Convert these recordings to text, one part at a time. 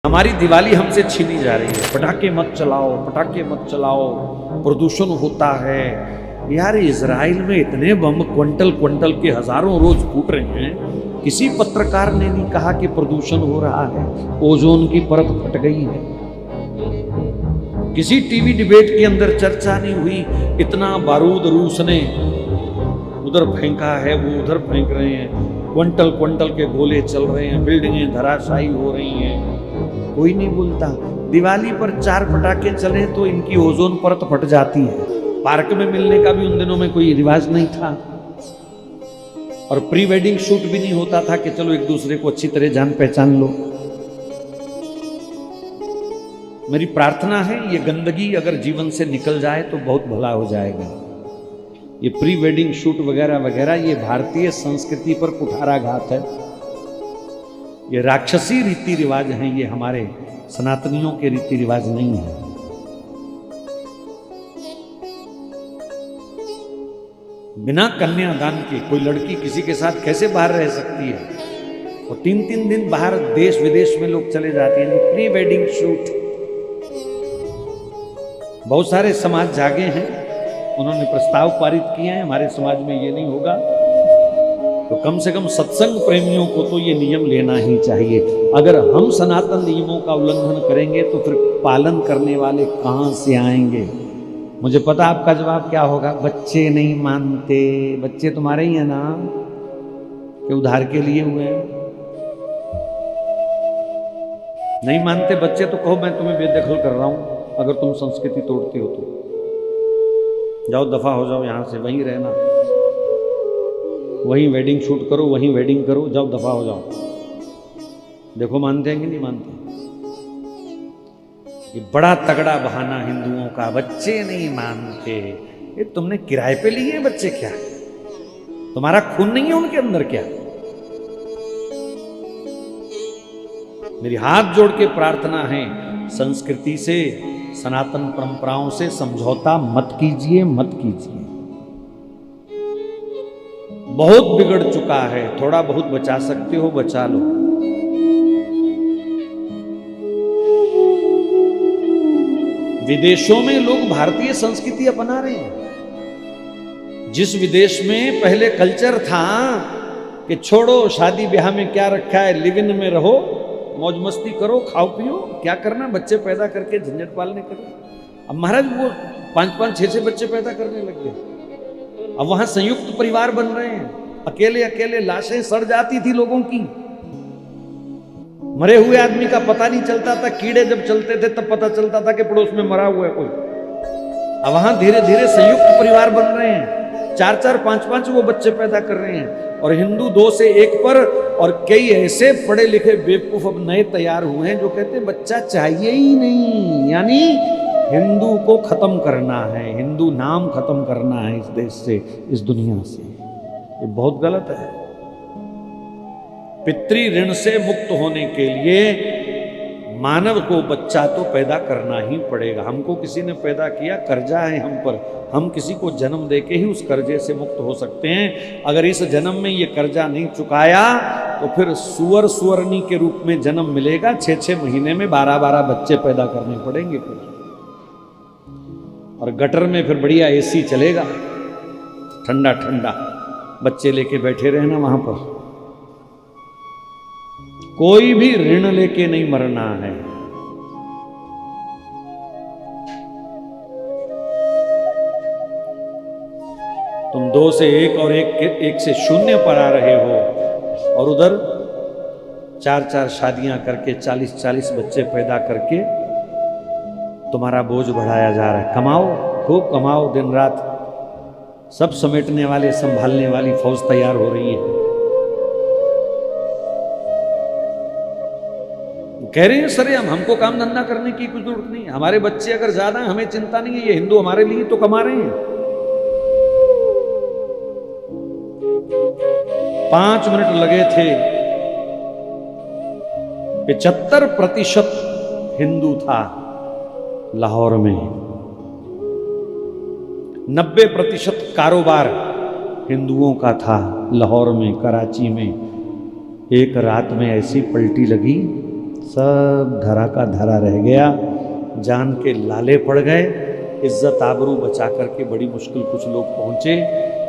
हमारी दिवाली हमसे छीनी जा रही है। पटाखे मत चलाओ, पटाखे मत चलाओ, प्रदूषण होता है। यार इजराइल में इतने बम क्विंटल क्विंटल के हजारों रोज फूट रहे हैं, किसी पत्रकार ने नहीं कहा कि प्रदूषण हो रहा है, ओजोन की परत फट गई है। किसी टीवी डिबेट के अंदर चर्चा नहीं हुई, इतना बारूद रूस ने उधर फेंका है, वो उधर फेंक रहे हैं, क्विंटल क्विंटल के गोले चल रहे हैं, बिल्डिंगें धराशायी हो रही हैं, कोई नहीं बोलता। दिवाली पर 4 पटाखे चले तो इनकी ओजोन परत फट जाती है। पार्क में मिलने का भी उन दिनों में कोई रिवाज नहीं था, और प्री वेडिंग शूट भी नहीं होता था कि चलो एक दूसरे को अच्छी तरह जान पहचान लो। मेरी प्रार्थना है ये गंदगी अगर जीवन से निकल जाए तो बहुत भला हो जाएगा। ये प्री वेडिंग शूट वगैरह वगैरह ये भारतीय संस्कृति पर कुठाराघात है, ये राक्षसी रीति रिवाज हैं, ये हमारे सनातनियों के रीति रिवाज नहीं है। बिना कन्यादान के कोई लड़की किसी के साथ कैसे बाहर रह सकती है? और 3-3 दिन बाहर देश विदेश में लोग चले जाते हैं प्री वेडिंग शूट। बहुत सारे समाज जागे हैं, उन्होंने प्रस्ताव पारित किए हैं, हमारे समाज में ये नहीं होगा तो कम से कम सत्संग प्रेमियों को तो ये नियम लेना ही चाहिए। अगर हम सनातन नियमों का उल्लंघन करेंगे तो फिर पालन करने वाले कहाँ से आएंगे? मुझे पता आपका जवाब क्या होगा, बच्चे नहीं मानते। बच्चे तुम्हारे ही हैं ना, कि उधार के लिए हुए हैं? नहीं मानते बच्चे तो कहो मैं तुम्हें बेदखल कर रहा हूं। अगर तुम संस्कृति तोड़ते हो तो जाओ, दफा हो जाओ यहां से, वहीं रहना, वहीं वेडिंग शूट करो, वहीं वेडिंग करो, जाओ दफा हो जाओ। देखो मानते हैं कि नहीं मानते? ये बड़ा तगड़ा बहाना हिंदुओं का, बच्चे नहीं मानते। ये तुमने किराए पे लिए हैं बच्चे क्या? तुम्हारा खून नहीं है उनके अंदर क्या? मेरी हाथ जोड़ के प्रार्थना है, संस्कृति से, सनातन परंपराओं से समझौता मत कीजिए, मत कीजिए। बहुत बिगड़ चुका है, थोड़ा बहुत बचा सकते हो बचा लो। विदेशों में लोग भारतीय संस्कृति अपना रहे हैं। जिस विदेश में पहले कल्चर था कि छोड़ो शादी ब्याह में क्या रखा है, लिव इन में रहो, मौज मस्ती करो, खाओ पियो, क्या करना, बच्चे पैदा करके झंझट पालने करो। अब महाराज वो 5-5, 6-6 बच्चे पैदा करने लग गए। अब वहां संयुक्त परिवार बन रहे हैं, अकेले अकेले लाशें सड़ जाती थी लोगों की। मरे हुए आदमी का पता नहीं चलता था, कीड़े जब चलते थे तब पता चलता था कि पड़ोस में मरा हुआ है कोई। अब वहां धीरे धीरे संयुक्त परिवार बन रहे हैं, 4-4, 5-5 वो बच्चे पैदा कर रहे हैं। और हिंदू 2 से 1 पर, और कई ऐसे पढ़े लिखे बेवकूफ अब नए तैयार हुए हैं जो कहते हैं बच्चा चाहिए ही नहीं। यानी हिंदू को खत्म करना है, हिंदू नाम खत्म करना है इस देश से, इस दुनिया से। ये बहुत गलत है। पितृ ऋण से मुक्त होने के लिए मानव को बच्चा तो पैदा करना ही पड़ेगा। हमको किसी ने पैदा किया, कर्जा है हम पर, हम किसी को जन्म देके ही उस कर्जे से मुक्त हो सकते हैं। अगर इस जन्म में ये कर्जा नहीं चुकाया तो फिर सुअर सुअरनी के रूप में जन्म मिलेगा, 6-6 महीने में 12-12 बच्चे पैदा करने पड़ेंगे फिर। और गटर में फिर बढ़िया एसी चलेगा, ठंडा ठंडा, बच्चे लेके बैठे रहना वहां पर। कोई भी ऋण लेके नहीं मरना है। तुम 2 से 1 और 1 से 0 पर आ रहे हो, और उधर 4-4 शादियां करके 40-40 बच्चे पैदा करके तुम्हारा बोझ बढ़ाया जा रहा है। कमाओ, खूब कमाओ, दिन रात, सब समेटने वाले, संभालने वाली फौज तैयार हो रही है। कह रहे हैं सर हमको काम धंधा करने की कुछ जरूरत नहीं है, हमारे बच्चे अगर ज्यादा है हमें चिंता नहीं है, ये हिंदू हमारे लिए तो कमा रहे हैं। 5 मिनट लगे थे, 75% हिंदू था लाहौर में, 90% कारोबार हिंदुओं का था लाहौर में, कराची में। एक रात में ऐसी पलटी लगी, सब धरा का धरा रह गया, जान के लाले पड़ गए। इज्जत आबरू बचा करके बड़ी मुश्किल कुछ लोग पहुंचे,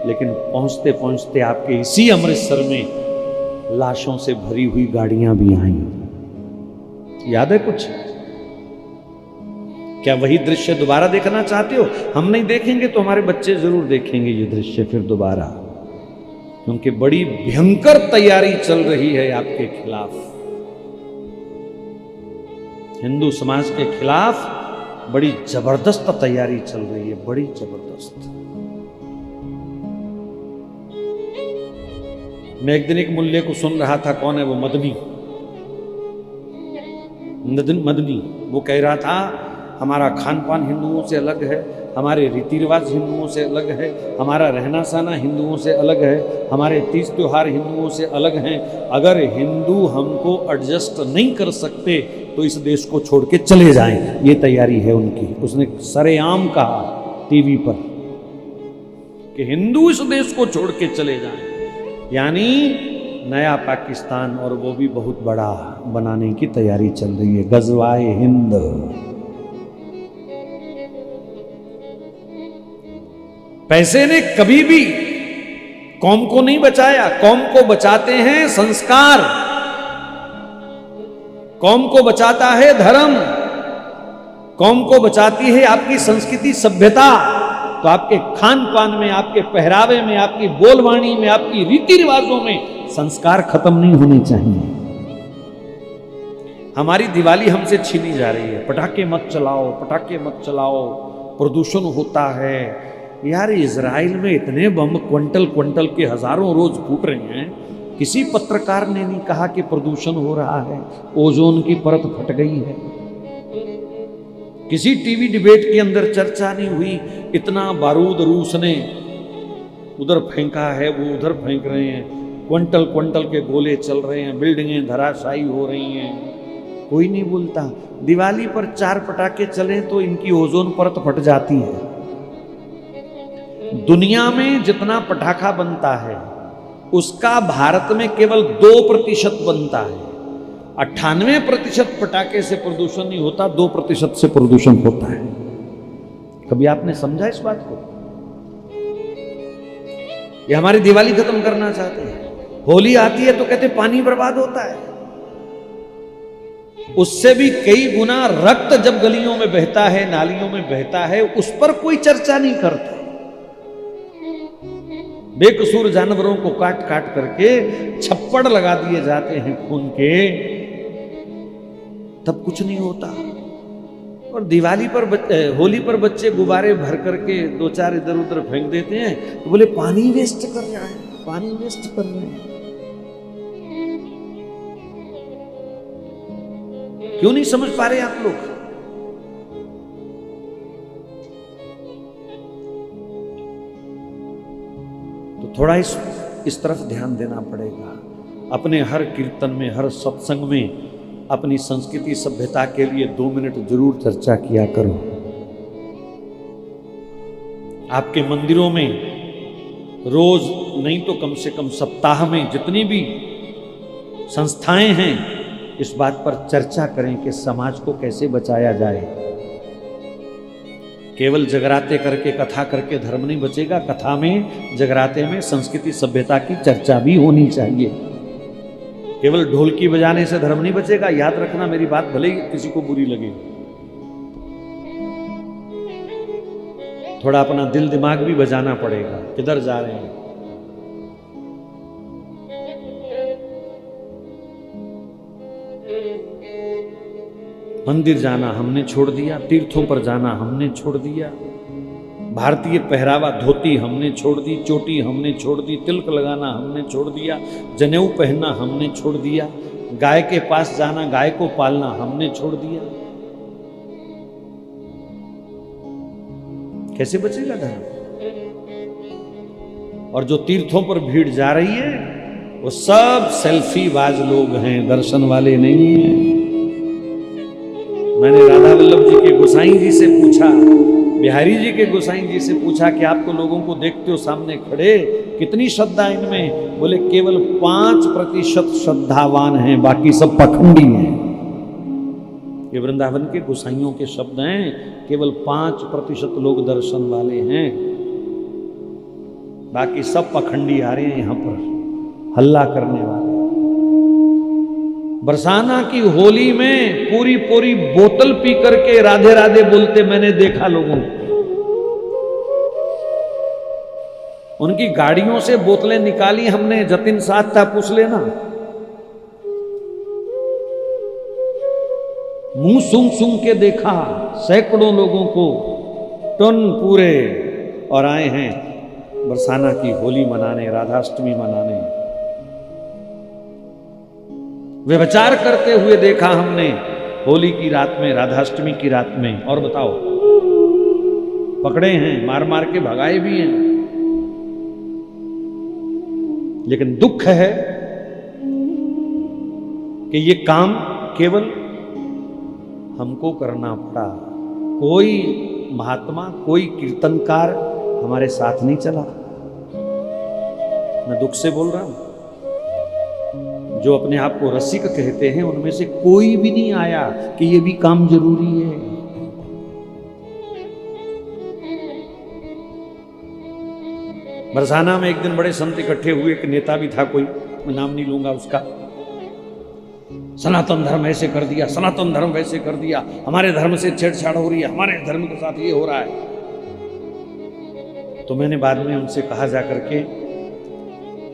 लेकिन पहुंचते पहुंचते आपके इसी अमृतसर में लाशों से भरी हुई गाड़ियां भी आई। याद है कुछ? क्या वही दृश्य दोबारा देखना चाहते हो? हम नहीं देखेंगे तो हमारे बच्चे जरूर देखेंगे ये दृश्य फिर दोबारा, क्योंकि बड़ी भयंकर तैयारी चल रही है आपके खिलाफ, हिंदू समाज के खिलाफ बड़ी जबरदस्त तैयारी चल रही है, बड़ी जबरदस्त। मैं एक दिन एक मुल्ले को सुन रहा था, कौन है वो, मदनी। वो कह रहा था हमारा खान पान हिंदुओं से अलग है, हमारे रीति रिवाज हिंदुओं से अलग है, हमारा रहना सहना हिंदुओं से अलग है, हमारे तीज त्योहार हिंदुओं से अलग हैं। अगर हिंदू हमको एडजस्ट नहीं कर सकते तो इस देश को छोड़ के चले जाएं, ये तैयारी है उनकी। उसने सरेआम कहा टीवी पर कि हिंदू इस देश को छोड़ के चले जाएं, यानी नया पाकिस्तान, और वो भी बहुत बड़ा बनाने की तैयारी चल रही है, गज़वाए हिंद। पैसे ने कभी भी कौम को नहीं बचाया, कौम को बचाते हैं संस्कार, कौम को बचाता है धर्म, कौम को बचाती है आपकी संस्कृति सभ्यता। तो आपके खान पान में, आपके पहरावे में, आपकी बोलवाणी में, आपकी रीति रिवाजों में संस्कार खत्म नहीं होने चाहिए। हमारी दिवाली हमसे छीनी जा रही है, पटाखे मत चलाओ, पटाखे मत चलाओ, प्रदूषण होता है। यार इजराइल में इतने बम क्विंटल क्विंटल के हजारों रोज फूट रहे हैं, किसी पत्रकार ने नहीं कहा कि प्रदूषण हो रहा है, ओजोन की परत फट गई है। किसी टीवी डिबेट के अंदर चर्चा नहीं हुई, इतना बारूद रूस ने उधर फेंका है, वो उधर फेंक रहे हैं, क्विंटल क्विंटल के गोले चल रहे हैं, बिल्डिंगें धराशायी हो रही हैं, कोई नहीं बोलता। दिवाली पर 4 पटाखे चले तो इनकी ओजोन परत फट जाती है। दुनिया में जितना पटाखा बनता है उसका भारत में केवल 2% बनता है। 98% पटाखे से प्रदूषण नहीं होता, 2% से प्रदूषण होता है। कभी आपने समझा इस बात को? ये हमारी दिवाली खत्म करना चाहते हैं। होली आती है तो कहते पानी बर्बाद होता है, उससे भी कई गुना रक्त जब गलियों में बहता है, नालियों में बहता है, उस पर कोई चर्चा नहीं करता। बेकसूर जानवरों को काट काट करके छप्पड़ लगा दिए जाते हैं खून के, तब कुछ नहीं होता। और दिवाली पर होली पर बच्चे गुब्बारे भर करके 2-4 इधर उधर फेंक देते हैं, तो बोले पानी वेस्ट कर रहा है, पानी वेस्ट कर रहे हैं। क्यों नहीं समझ पा रहे आप लोग? तो थोड़ा इस तरफ ध्यान देना पड़ेगा। अपने हर कीर्तन में, हर सत्संग में अपनी संस्कृति सभ्यता के लिए 2 मिनट जरूर चर्चा किया करो। आपके मंदिरों में रोज नहीं तो कम से कम सप्ताह में जितनी भी संस्थाएं हैं, इस बात पर चर्चा करें कि समाज को कैसे बचाया जाए। केवल जगराते करके, कथा करके धर्म नहीं बचेगा। कथा में, जगराते में संस्कृति सभ्यता की चर्चा भी होनी चाहिए। केवल ढोलकी बजाने से धर्म नहीं बचेगा। याद रखना मेरी बात, भले ही किसी को बुरी लगे। थोड़ा अपना दिल दिमाग भी बजाना पड़ेगा। किधर जा रहे हैं? मंदिर जाना हमने छोड़ दिया, तीर्थों पर जाना हमने छोड़ दिया, भारतीय पहरावा धोती हमने छोड़ दी, चोटी हमने छोड़ दी, तिलक लगाना हमने छोड़ दिया, जनेऊ पहनना हमने छोड़ दिया, गाय के पास जाना, गाय को पालना हमने छोड़ दिया। कैसे बचेगा धर्म? और जो तीर्थों पर भीड़ जा रही है वो सब सेल्फी बाज लोग हैं, दर्शन वाले नहीं हैं। मैंने राधा वल्लभ जी के गोसाई जी से पूछा, बिहारी जी के गोसाई जी से पूछा कि आप तो लोगों को देखते हो सामने खड़े, कितनी श्रद्धा इनमें? बोले केवल 5% श्रद्धावान हैं, बाकी सब पखंडी हैं। ये वृंदावन के गोसाइयों के शब्द हैं। केवल 5% लोग दर्शन वाले हैं, बाकी सब पखंडी आ रहे हैं यहां पर हल्ला करने वाले। बरसाना की होली में पूरी पूरी बोतल पी करके राधे राधे बोलते मैंने देखा लोगों को। उनकी गाड़ियों से बोतलें निकाली हमने, जतिन साथ था, पूछ लेना। मुंह सूंघ सूंघ के देखा सैकड़ों लोगों को, टन पूरे, और आए हैं बरसाना की होली मनाने, राधाष्टमी मनाने। व्यभिचार करते हुए देखा हमने होली की रात में, राधाष्टमी की रात में। और बताओ, पकड़े हैं, मार मार के भगाए भी हैं। लेकिन दुख है कि ये काम केवल हमको करना पड़ा। कोई महात्मा, कोई कीर्तनकार हमारे साथ नहीं चला। मैं दुख से बोल रहा हूं। जो अपने आप को रसिक कहते हैं उनमें से कोई भी नहीं आया कि ये भी काम जरूरी है। बरसाना में एक दिन बड़े संत इकट्ठे हुए। एक नेता भी था कोई, मैं नाम नहीं लूंगा उसका। सनातन धर्म ऐसे कर दिया, सनातन धर्म वैसे कर दिया, हमारे धर्म से छेड़छाड़ हो रही है, हमारे धर्म के साथ ये हो रहा है। तो मैंने बाद में उनसे कहा जाकर के,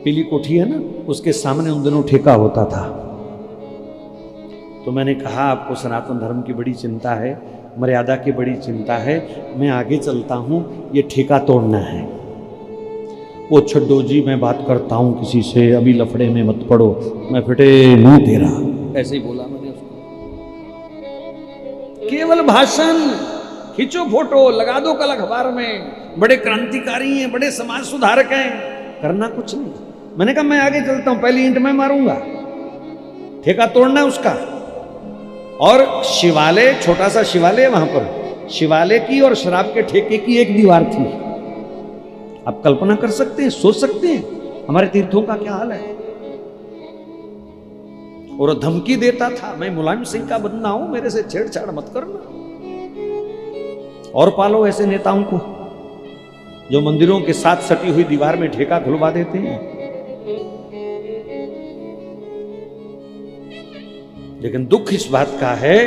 पीली कोठी है ना, उसके सामने उन दिनों ठेका होता था। तो मैंने कहा आपको सनातन धर्म की बड़ी चिंता है, मर्यादा की बड़ी चिंता है, मैं आगे चलता हूं, ये ठेका तोड़ना है। वो छड्डो जी, मैं बात करता हूं किसी से, अभी लफड़े में मत पड़ो, मैं फिटे मुंह तेरा, ऐसे ही बोला मैंने उसको। केवल भाषण, खींचो फोटो, लगा दो कल अखबार में, बड़े क्रांतिकारी हैं, बड़े समाज सुधारक हैं, करना कुछ नहीं। मैंने कहा मैं आगे चलता हूं, पहली ईंट मैं मारूंगा, ठेका तोड़ना उसका। और शिवालय, छोटा सा शिवालय वहां पर, शिवालय की और शराब के ठेके की एक दीवार थी। आप कल्पना कर सकते हैं, सोच सकते हैं हमारे तीर्थों का क्या हाल है। और धमकी देता था, मैं मुलायम सिंह का बंदा हूं, मेरे से छेड़छाड़ मत करना। और पालो ऐसे नेताओं को जो मंदिरों के साथ सटी हुई दीवार में ठेका खुलवा देते हैं। लेकिन दुख इस बात का है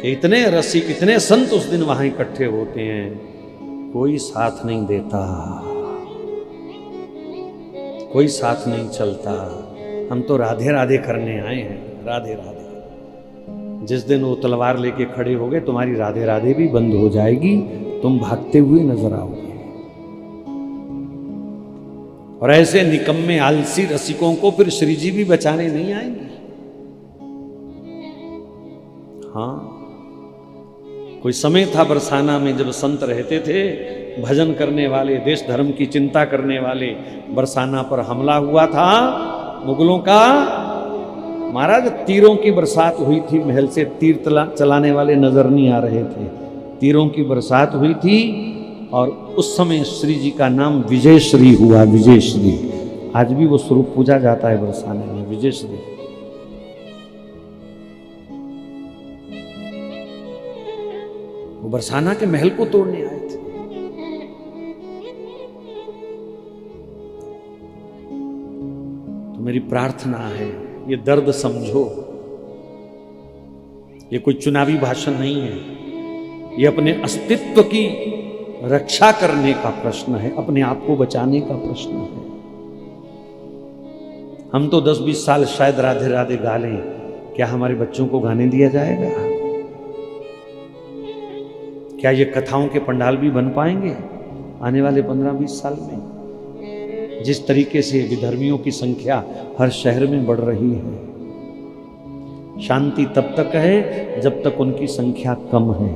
कि इतने रसिक, इतने संत उस दिन वहां इकट्ठे होते हैं, कोई साथ नहीं देता, कोई साथ नहीं चलता। हम तो राधे राधे करने आए हैं, राधे राधे। जिस दिन वो तलवार लेके खड़े हो गए, तुम्हारी राधे राधे भी बंद हो जाएगी, तुम भागते हुए नजर आओगे। और ऐसे निकम्मे आलसी रसिकों को फिर श्री जी भी बचाने नहीं आएंगे। हाँ, कोई समय था बरसाना में जब संत रहते थे, भजन करने वाले, देश धर्म की चिंता करने वाले। बरसाना पर हमला हुआ था मुगलों का, महाराज तीरों की बरसात हुई थी, महल से तीर चलाने वाले नजर नहीं आ रहे थे, तीरों की बरसात हुई थी। और उस समय श्री जी का नाम विजय श्री हुआ, विजय श्री। आज भी वो स्वरूप पूजा जाता है बरसाने में, विजय श्री। वो बरसाना के महल को तोड़ने आए थे। तो मेरी प्रार्थना है, ये दर्द समझो। ये कोई चुनावी भाषण नहीं है, ये अपने अस्तित्व की रक्षा करने का प्रश्न है, अपने आप को बचाने का प्रश्न है। हम तो 10-20 साल शायद राधे राधे गा लें, क्या हमारे बच्चों को गाने दिया जाएगा? क्या ये कथाओं के पंडाल भी बन पाएंगे आने वाले 15-20 साल में? जिस तरीके से विधर्मियों की संख्या हर शहर में बढ़ रही है, शांति तब तक है जब तक उनकी संख्या कम है।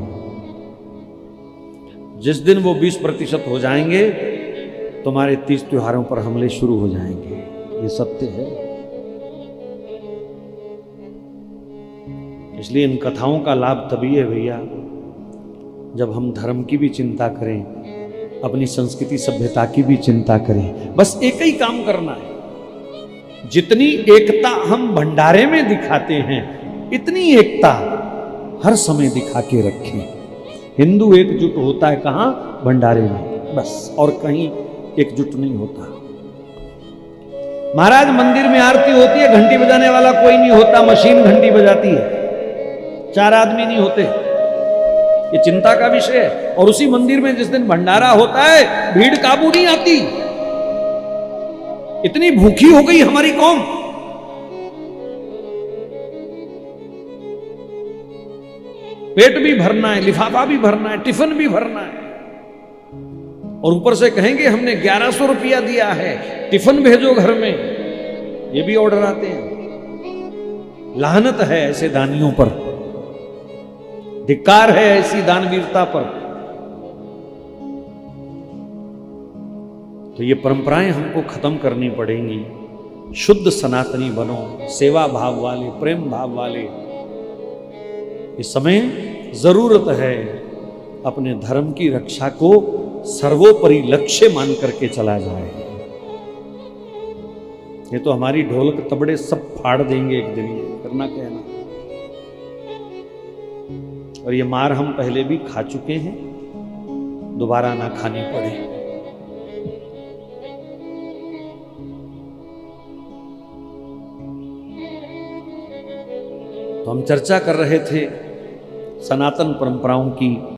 जिस दिन वो 20% हो जाएंगे, तुम्हारे 30 त्योहारों पर हमले शुरू हो जाएंगे। ये सत्य है। इसलिए इन कथाओं का लाभ तभी है भैया जब हम धर्म की भी चिंता करें, अपनी संस्कृति सभ्यता की भी चिंता करें। बस एक ही काम करना है, जितनी एकता हम भंडारे में दिखाते हैं, इतनी एकता हर समय दिखा के रखें। हिंदू एकजुट होता है कहाँ? भंडारे में, बस, और कहीं एकजुट नहीं होता। महाराज मंदिर में आरती होती है, घंटी बजाने वाला कोई नहीं होता, मशीन घंटी बजाती है, 4 आदमी नहीं होते। ये चिंता का विषय है। और उसी मंदिर में जिस दिन भंडारा होता है, भीड़ काबू नहीं आती। इतनी भूखी हो गई हमारी कौम। पेट भी भरना है, लिफाफा भी भरना है, टिफिन भी भरना है, और ऊपर से कहेंगे हमने 1100 रुपया दिया है, टिफिन भेजो घर में। ये भी ऑर्डर आते हैं। लानत है ऐसे दानियों पर, धिक्कार है ऐसी दानवीरता पर। तो ये परंपराएं हमको खत्म करनी पड़ेंगी। शुद्ध सनातनी बनो, सेवा भाव वाले, प्रेम भाव वाले। इस समय जरूरत है अपने धर्म की रक्षा को सर्वोपरि लक्ष्य मान करके चला जाए। ये तो हमारी ढोलक तबड़े सब फाड़ देंगे एक दिन, करना कहना। और ये मार हम पहले भी खा चुके हैं, दोबारा ना खानी पड़े। तो हम चर्चा कर रहे थे सनातन परंपराओं की,